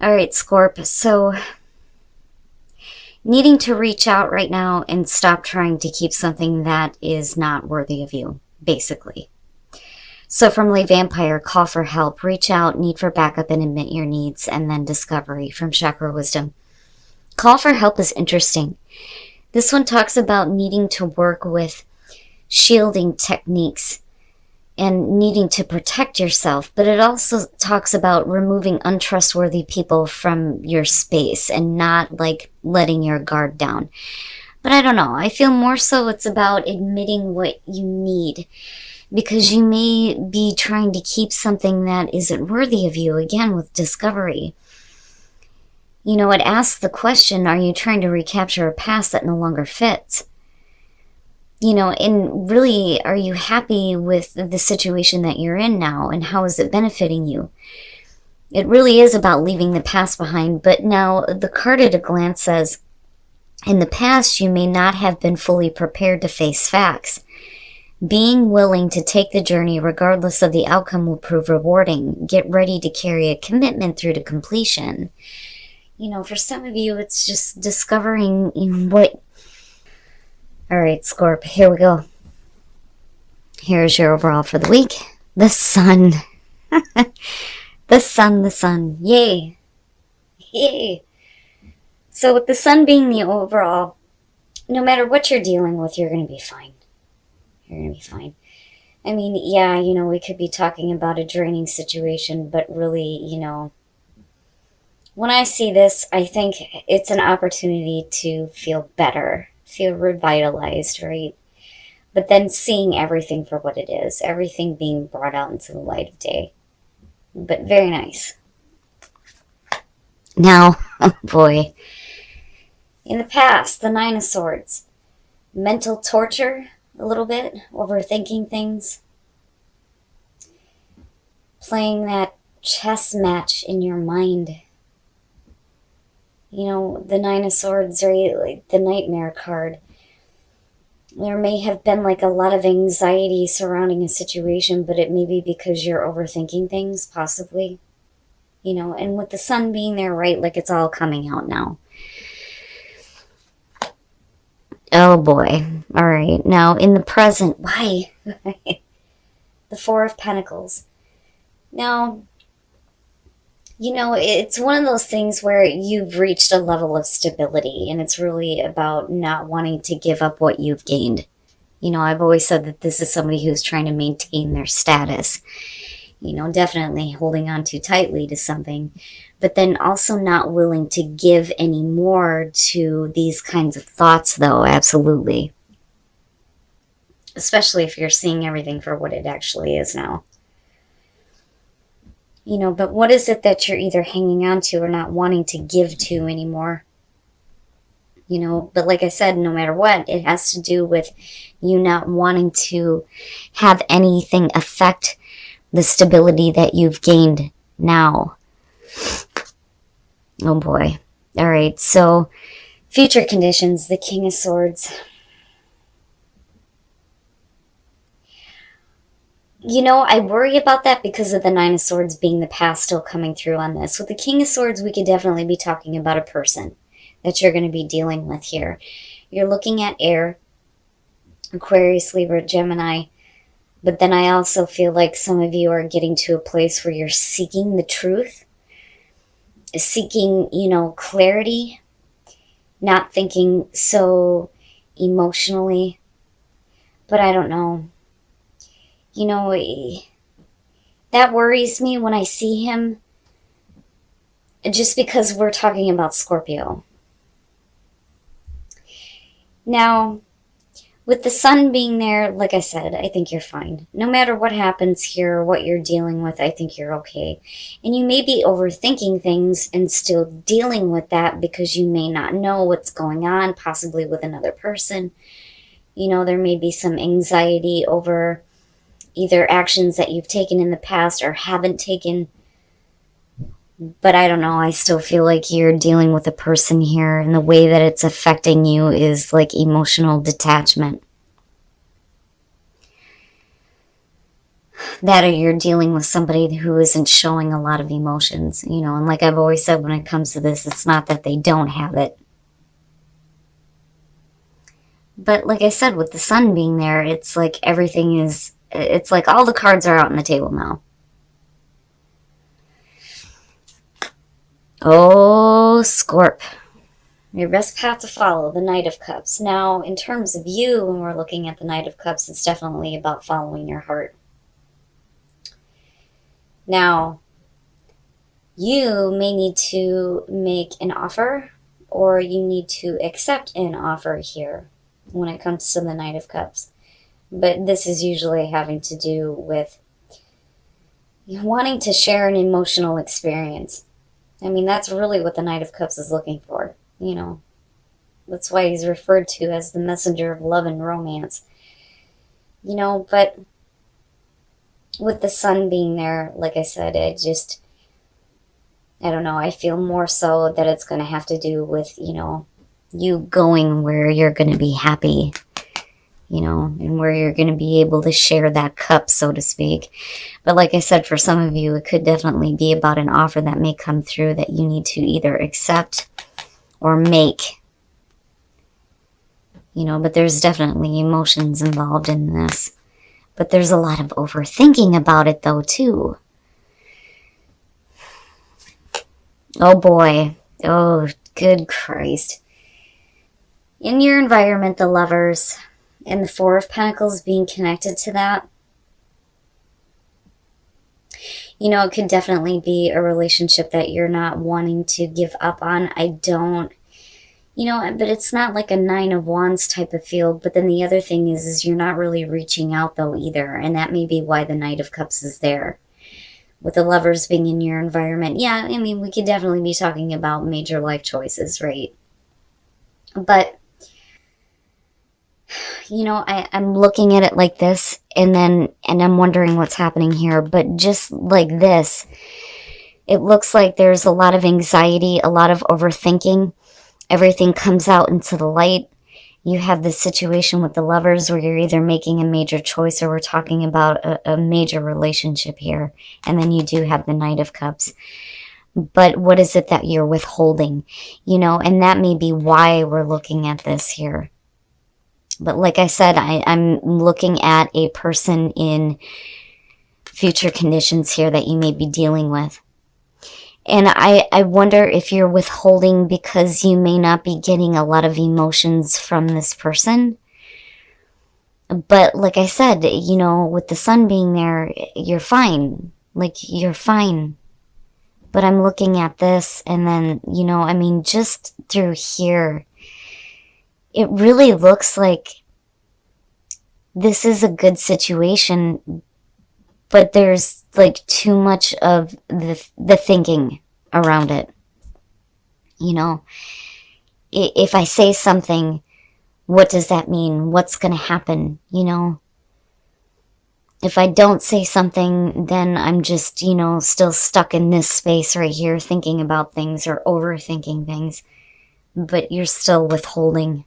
All right, Scorp. So, needing to reach out right now and stop trying to keep something that is not worthy of you, basically. So, from Lay Vampire, call for help, reach out, need for backup, and admit your needs, and then discovery from Chakra Wisdom. Call for help is interesting. This one talks about needing to work with shielding techniques and needing to protect yourself, but it also talks about removing untrustworthy people from your space and not like letting your guard down. But I don't know. I feel more so it's about admitting what you need, because you may be trying to keep something that isn't worthy of you, again with discovery. You know, it asks the question, are you trying to recapture a past that no longer fits? You know, and really, are you happy with the situation that you're in now, and how is it benefiting you? It really is about leaving the past behind. But now the card at a glance says, in the past, you may not have been fully prepared to face facts. Being willing to take the journey regardless of the outcome will prove rewarding. Get ready to carry a commitment through to completion. You know, for some of you, it's just discovering what... All right, Scorp, here we go. Here's your overall for the week. The sun. The sun. Yay. Yay. So with the sun being the overall, no matter what you're dealing with, you're going to be fine. You're going to be fine. I mean, yeah, you know, we could be talking about a draining situation, but really, you know, when I see this, I think it's an opportunity to feel better, feel revitalized, right? But then seeing everything for what it is, everything being brought out into the light of day. But very nice. Now, oh boy, in the past, the Nine of Swords, mental torture, a little bit, overthinking things, playing that chess match in your mind. You know, the Nine of Swords, right? Like the nightmare card. There may have been like a lot of anxiety surrounding a situation, but it may be because you're overthinking things, possibly. You know, and with the sun being there, right, like it's all coming out now. Oh boy. All right. Now, in the present, why? The Four of Pentacles. Now, you know, it's one of those things where you've reached a level of stability, and it's really about not wanting to give up what you've gained. You know, I've always said that this is somebody who's trying to maintain their status. You know, definitely holding on too tightly to something, but then also not willing to give any more to these kinds of thoughts, though, absolutely. Especially if you're seeing everything for what it actually is now. You know, but what is it that you're either hanging on to or not wanting to give to anymore? You know, but like I said, no matter what, it has to do with you not wanting to have anything affect the stability that you've gained now. Oh boy. All right, so future conditions, the King of Swords. You know, I worry about that because of the Nine of Swords being the past still coming through on this. With the King of Swords, we could definitely be talking about a person that you're going to be dealing with here. You're looking at air, Aquarius, Libra, Gemini. But then I also feel like some of you are getting to a place where you're seeking the truth, seeking, you know, clarity, not thinking so emotionally. But I don't know. You know, that worries me when I see him, just because we're talking about Scorpio. Now, with the sun being there, like I said, I think you're fine. No matter what happens here, what you're dealing with, I think you're okay. And you may be overthinking things and still dealing with that because you may not know what's going on, possibly with another person. You know, there may be some anxiety over either actions that you've taken in the past or haven't taken. But I don't know, I still feel like you're dealing with a person here, and the way that it's affecting you is like emotional detachment. that or you're dealing with somebody who isn't showing a lot of emotions, you know. And like I've always said, when it comes to this, it's not that they don't have it. But like I said, with the sun being there, it's like everything is, it's like all the cards are out on the table now. Oh, Scorp. Your best path to follow, the Knight of Cups. Now, in terms of you, when we're looking at the Knight of Cups, it's definitely about following your heart. Now, you may need to make an offer, or you need to accept an offer here when it comes to the Knight of Cups. But this is usually having to do with wanting to share an emotional experience. I mean, that's really what the Knight of Cups is looking for, you know. That's why he's referred to as the messenger of love and romance. You know, but with the sun being there, like I said, I don't know, I feel more so that it's going to have to do with, you know, you going where you're going to be happy, you know, and where you're going to be able to share that cup, so to speak. But like I said, for some of you, it could definitely be about an offer that may come through that you need to either accept or make. You know, but there's definitely emotions involved in this. But there's a lot of overthinking about it, though, too. Oh, boy. Oh, good Christ. In your environment, the Lovers and the Four of Pentacles being connected to that, you know, it could definitely be a relationship that you're not wanting to give up on. You know, but it's not like a Nine of Wands type of feel. But then the other thing is you're not really reaching out, though, either. And that may be why the Knight of Cups is there. With the Lovers being in your environment. Yeah, I mean, we could definitely be talking about major life choices, right? But, you know, I'm looking at it like this. And I'm wondering what's happening here. But just like this, it looks like there's a lot of anxiety, a lot of overthinking. Everything comes out into the light. You have this situation with the Lovers where you're either making a major choice or we're talking about a major relationship here. And then you do have the Knight of Cups. But what is it that you're withholding? You know, and that may be why we're looking at this here. But like I said, I'm looking at a person in future conditions here that you may be dealing with. And I wonder if you're withholding because you may not be getting a lot of emotions from this person. But like I said, you know, with the sun being there, you're fine. Like, you're fine. But I'm looking at this and then, you know, I mean, just through here, it really looks like this is a good situation, but there's like too much of the thinking around it. You know, if I say something, what does that mean? What's going to happen? You know, if I don't say something, then I'm just, you know, still stuck in this space right here thinking about things or overthinking things, but you're still withholding.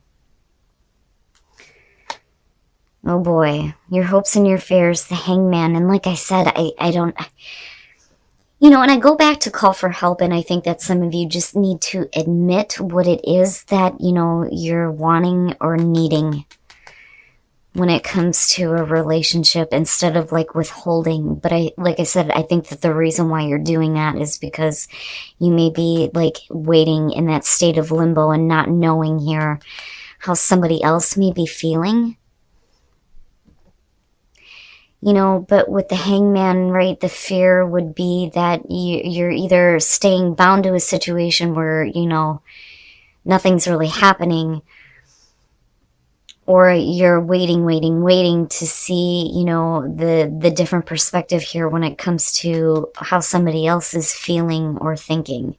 Oh boy, your hopes and your fears, the Hangman. And like I said, I don't, you know, and I go back to call for help, and I think that some of you just need to admit what it is that, you know, you're wanting or needing when it comes to a relationship instead of like withholding. But like I said, I think that the reason why you're doing that is because you may be like waiting in that state of limbo and not knowing here how somebody else may be feeling. You know, but with the Hangman, right, the fear would be that you're either staying bound to a situation where, you know, nothing's really happening, or you're waiting to see, you know, the different perspective here when it comes to how somebody else is feeling or thinking.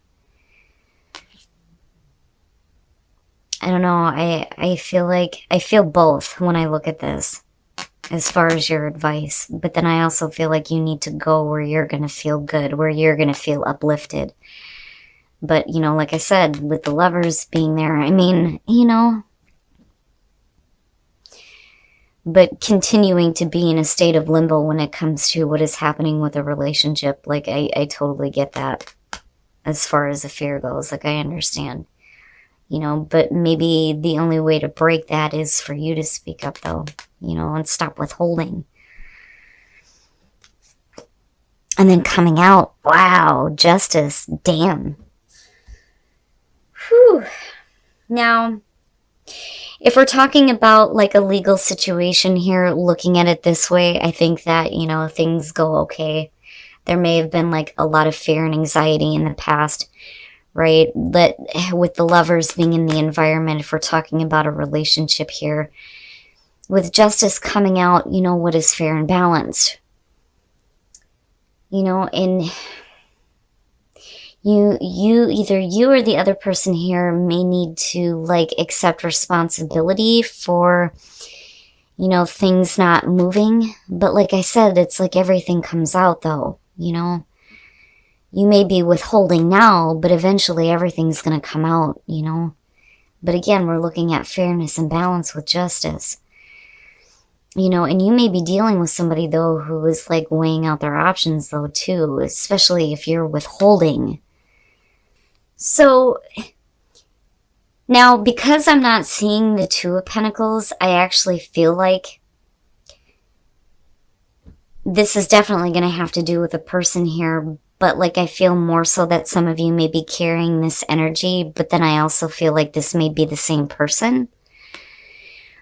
I don't know, I feel both when I look at this. As far as your advice, but then I also feel like you need to go where you're going to feel good, where you're going to feel uplifted. But, you know, like I said, with the Lovers being there, I mean, you know, but continuing to be in a state of limbo when it comes to what is happening with a relationship. Like, I totally get that as far as the fear goes. Like, I understand, you know, but maybe the only way to break that is for you to speak up, though, you know, and stop withholding. And then coming out, wow, justice, damn. Whew. Now, if we're talking about like a legal situation here, looking at it this way, I think that, you know, things go okay. There may have been like a lot of fear and anxiety in the past, right? That with the lovers being in the environment, if we're talking about a relationship here, with justice coming out, you know, what is fair and balanced? You know, and either you or the other person here may need to like accept responsibility for, you know, things not moving. But like I said, it's like everything comes out though, you know. You may be withholding now, but eventually everything's going to come out, you know. But again, we're looking at fairness and balance with justice. You know, and you may be dealing with somebody though who is like weighing out their options though too, especially if you're withholding. So now, because I'm not seeing the Two of Pentacles, I actually feel like this is definitely going to have to do with a person here. But like, I feel more so that some of you may be carrying this energy, but then I also feel like this may be the same person.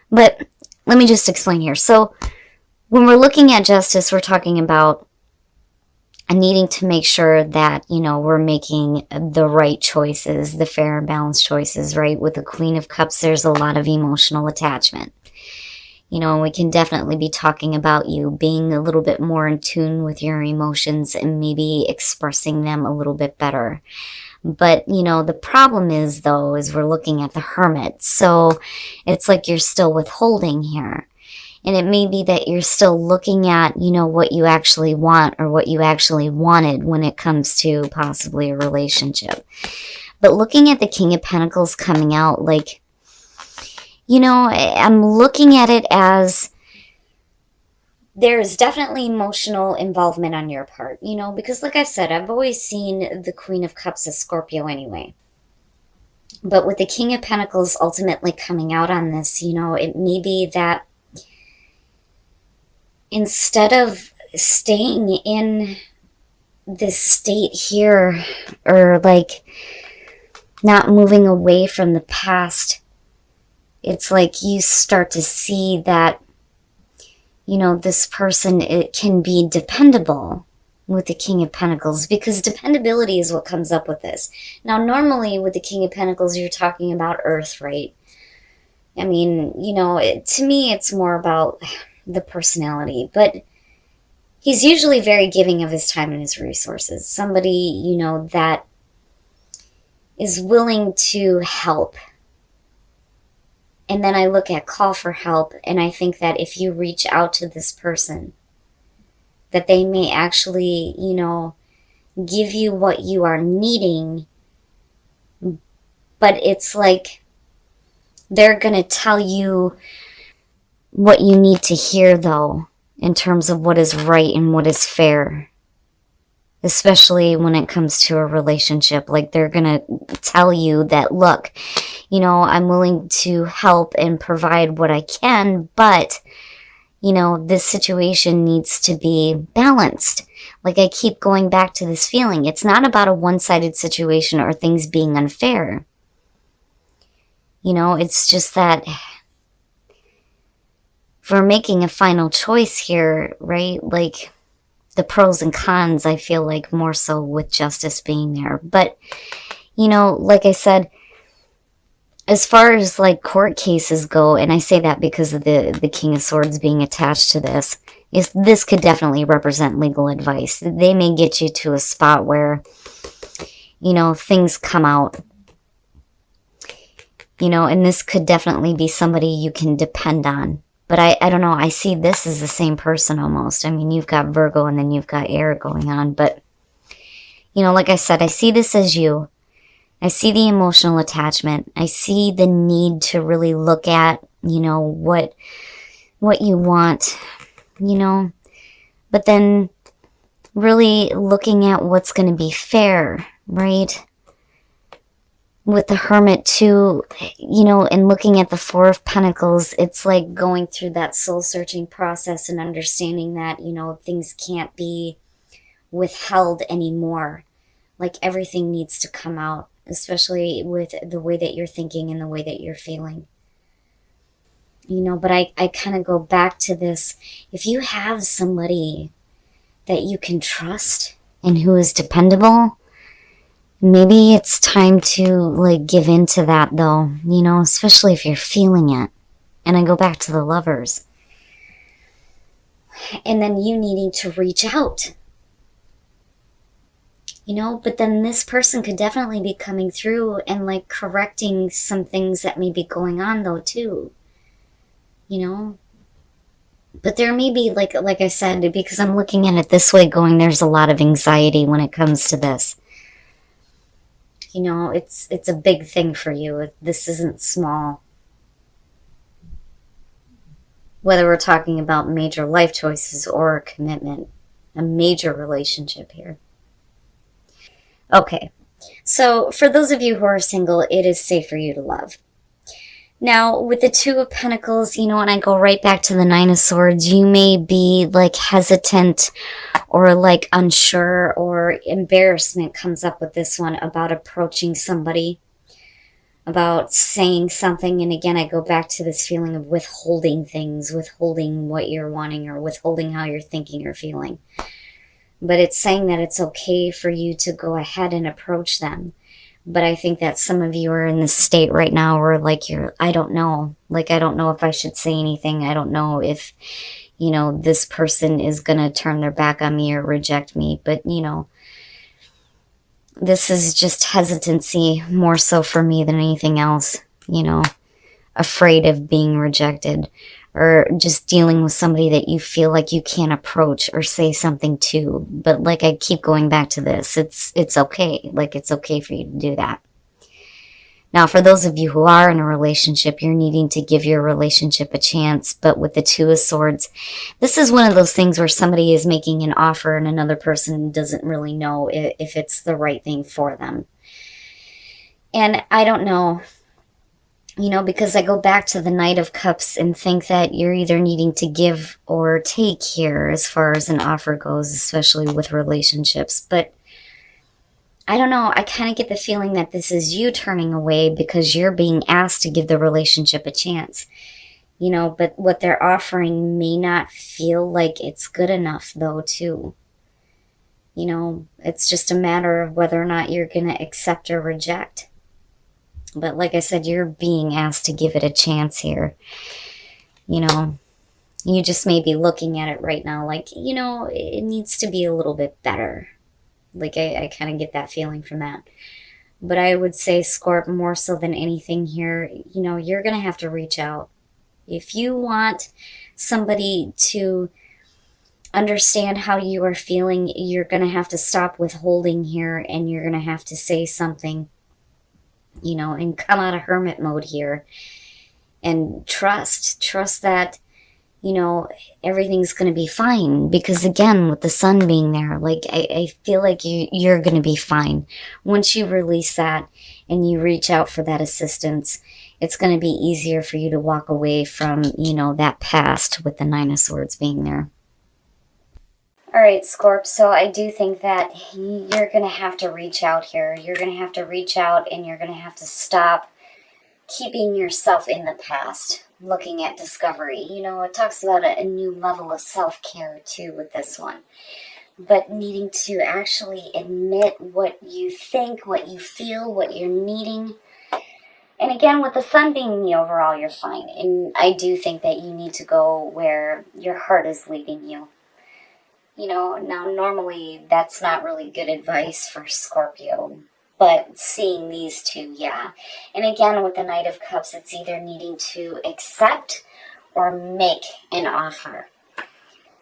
But let me just explain here. So when we're looking at justice, we're talking about needing to make sure that, you know, we're making the right choices, the fair and balanced choices, right? With the Queen of Cups, there's a lot of emotional attachment. You know, we can definitely be talking about you being a little bit more in tune with your emotions and maybe expressing them a little bit better. But, you know, the problem is, though, is we're looking at the Hermit. So it's like you're still withholding here. And it may be that you're still looking at, you know, what you actually want or what you actually wanted when it comes to possibly a relationship. But looking at the King of Pentacles coming out, like, you know, I'm looking at it as there's definitely emotional involvement on your part, you know, because like I've said, I've always seen the Queen of Cups as Scorpio anyway. But with the King of Pentacles ultimately coming out on this, you know, it may be that instead of staying in this state here or like not moving away from the past, it's like you start to see that, you know, this person, it can be dependable with the King of Pentacles, because dependability is what comes up with this. Now, normally with the King of Pentacles, you're talking about Earth, right? I mean, you know, to me, it's more about the personality, but he's usually very giving of his time and his resources. Somebody, you know, that is willing to help. And then I look at call for help, and I think that if you reach out to this person, that they may actually, you know, give you what you are needing, but it's like they're going to tell you what you need to hear, though, in terms of what is right and what is fair, especially when it comes to a relationship. Like, they're going to tell you that, look, you know, I'm willing to help and provide what I can, but, you know, this situation needs to be balanced. Like, I keep going back to this feeling. It's not about a one-sided situation or things being unfair. You know, it's just that if we're making a final choice here, right? Like, the pros and cons, I feel like more so with justice being there. But, you know, like I said, as far as like court cases go, and I say that because of the King of Swords being attached to this, is this could definitely represent legal advice. They may get you to a spot where, you know, things come out. You know, and this could definitely be somebody you can depend on. But I don't know, I see this as the same person almost. I mean, you've got Virgo and then you've got air going on. But, you know, like I said, I see this as you. I see the emotional attachment. I see the need to really look at, you know, what what you want, you know, but then really looking at what's going to be fair, right? With the Hermit too, you know, and looking at the Four of Pentacles, it's like going through that soul searching process and understanding that, you know, things can't be withheld anymore. Like everything needs to come out, especially with the way that you're thinking and the way that you're feeling. You know, but I kind of go back to this. If you have somebody that you can trust and who is dependable, maybe it's time to like give in to that though, you know, especially if you're feeling it. And I go back to the Lovers. And then you needing to reach out, you know, but then this person could definitely be coming through and like correcting some things that may be going on though too, you know. But there may be, like I said, because I'm looking at it this way, going, there's a lot of anxiety when it comes to this. You know, it's a big thing for you. This isn't small. Whether we're talking about major life choices or a commitment, a major relationship here. Okay, so for those of you who are single, it is safe for you to love. Now, with the Two of Pentacles, you know, and I go right back to the Nine of Swords, you may be like hesitant or like unsure, or embarrassment comes up with this one about approaching somebody, about saying something. And again, I go back to this feeling of withholding things, withholding what you're wanting, or withholding how you're thinking or feeling. But it's saying that it's okay for you to go ahead and approach them. But I think that some of you are in this state right now where like I don't know. Like, I don't know if I should say anything. I don't know if, you know, this person is going to turn their back on me or reject me. But, you know, this is just hesitancy more so for me than anything else, you know, afraid of being rejected, or just dealing with somebody that you feel like you can't approach or say something to. But like I keep going back to this, it's okay. Like, it's okay for you to do that. Now, for those of you who are in a relationship, you're needing to give your relationship a chance. But with the Two of Swords, this is one of those things where somebody is making an offer and another person doesn't really know if it's the right thing for them. And I don't know, you know, because I go back to the Knight of Cups and think that you're either needing to give or take here as far as an offer goes, especially with relationships. But I don't know, I kind of get the feeling that this is you turning away because you're being asked to give the relationship a chance. You know, but what they're offering may not feel like it's good enough though too. You know, it's just a matter of whether or not you're going to accept or reject. But like I said, you're being asked to give it a chance here. You know, you just may be looking at it right now like, you know, it needs to be a little bit better. Like, I kind of get that feeling from that. But I would say, Scorp, more so than anything here, you know, you're going to have to reach out. If you want somebody to understand how you are feeling, you're going to have to stop withholding here, and you're going to have to say something, you know, and come out of hermit mode here and trust that, you know, everything's going to be fine. Because again, with the sun being there, like, I feel like you're going to be fine. Once you release that and you reach out for that assistance, it's going to be easier for you to walk away from, you know, that past with the Nine of Swords being there. All right, Scorp, so I do think that you're going to have to reach out here. You're going to have to reach out, and you're going to have to stop keeping yourself in the past, looking at discovery. You know, it talks about a new level of self-care too with this one. But needing to actually admit what you think, what you feel, what you're needing. And again, with the sun being the overall, you're fine. And I do think that you need to go where your heart is leading you. You know, now normally that's not really good advice for Scorpio. But seeing these two, yeah. And again, with the Knight of Cups, it's either needing to accept or make an offer.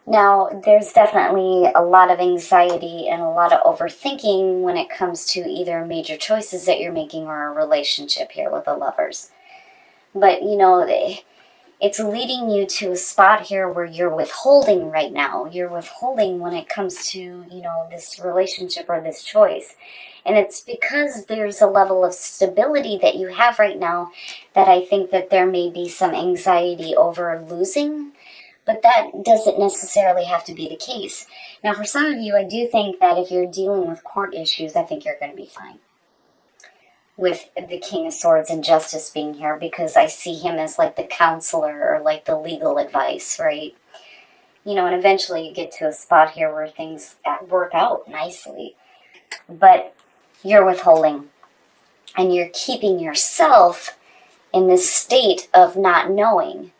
Now, there's definitely a lot of anxiety and a lot of overthinking when it comes to either major choices that you're making or a relationship here with the Lovers. But, you know, It's leading you to a spot here where you're withholding right now. You're withholding when it comes to, this relationship or this choice. And it's because there's a level of stability that you have right now that I think that there may be some anxiety over losing, but that doesn't necessarily have to be the case. Now, for some of you, I do think that if you're dealing with court issues, I think you're going to be fine with the King of Swords and Justice being here, because I see him as like the counselor or like the legal advice, right? And eventually you get to a spot here where things work out nicely. But you're withholding and you're keeping yourself in this state of not knowing.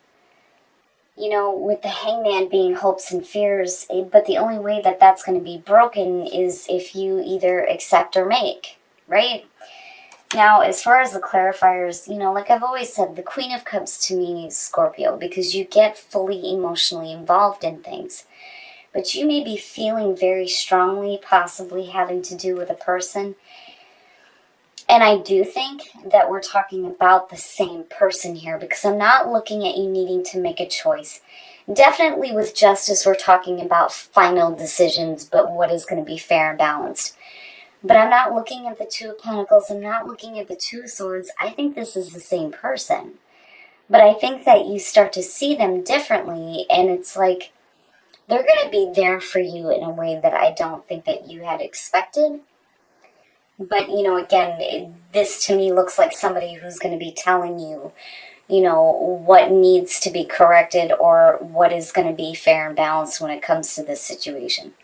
With the Hangman being hopes and fears, but the only way that that's going to be broken is if you either accept or make, right? Now, as far as the clarifiers, like I've always said, the Queen of Cups to me is Scorpio, because you get fully emotionally involved in things. But you may be feeling very strongly, possibly having to do with a person. And I do think that we're talking about the same person here, because I'm not looking at you needing to make a choice. Definitely with Justice, we're talking about final decisions, but what is going to be fair and balanced. But I'm not looking at the Two of Pentacles. I'm not looking at the Two of Swords. I think this is the same person. But I think that you start to see them differently, and it's like they're going to be there for you in a way that I don't think that you had expected. But, again, this to me looks like somebody who's going to be telling you, what needs to be corrected or what is going to be fair and balanced when it comes to this situation.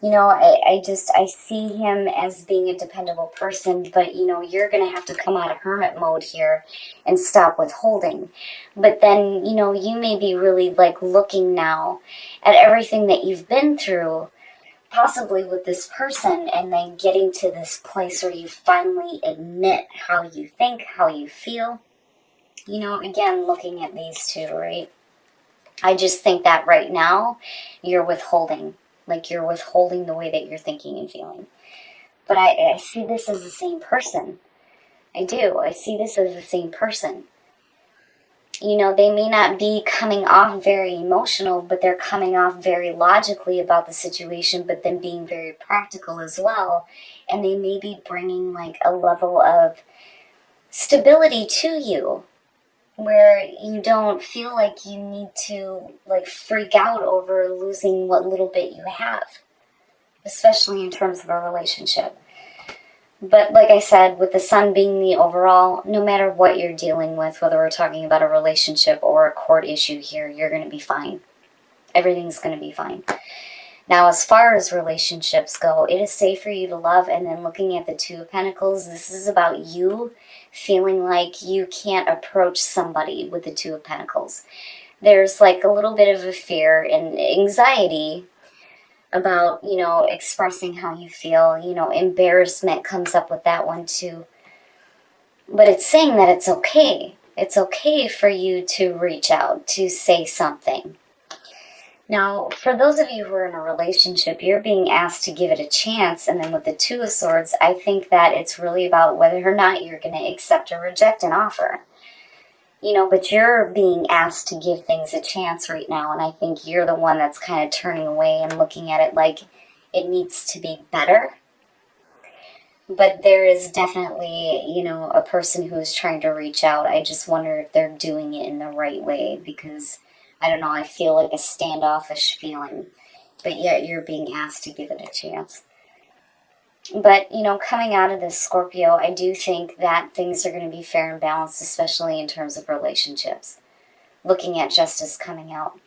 I see him as being a dependable person, but, you're going to have to come out of hermit mode here and stop withholding. But then, you may be really like looking now at everything that you've been through, possibly with this person, and then getting to this place where you finally admit how you think, how you feel. Again, looking at these two, right? I just think that right now you're withholding. Like you're withholding the way that you're thinking and feeling. But I see this as the same person. I do. I see this as the same person. They may not be coming off very emotional, but they're coming off very logically about the situation, but then being very practical as well. And they may be bringing like a level of stability to you, where you don't feel like you need to like freak out over losing what little bit you have, especially in terms of a relationship. But like I said, with the Sun being the overall, no matter what you're dealing with, whether we're talking about a relationship or a court issue here, you're going to be fine. Everything's going to be fine. Now, as far as relationships go, it is safe for you to love. And then looking at the Two of Pentacles, this is about you feeling like you can't approach somebody with the Two of Pentacles. There's like a little bit of a fear and anxiety about, expressing how you feel. Embarrassment comes up with that one too. But it's saying that it's okay. It's okay for you to reach out, to say something. Now, for those of you who are in a relationship, you're being asked to give it a chance. And then with the Two of Swords, I think that it's really about whether or not you're going to accept or reject an offer. But you're being asked to give things a chance right now. And I think you're the one that's kind of turning away and looking at it like it needs to be better. But there is definitely, a person who is trying to reach out. I just wonder if they're doing it in the right way, because I don't know, I feel like a standoffish feeling, but yet you're being asked to give it a chance. But, coming out of this, Scorpio, I do think that things are going to be fair and balanced, especially in terms of relationships. Looking at Justice coming out.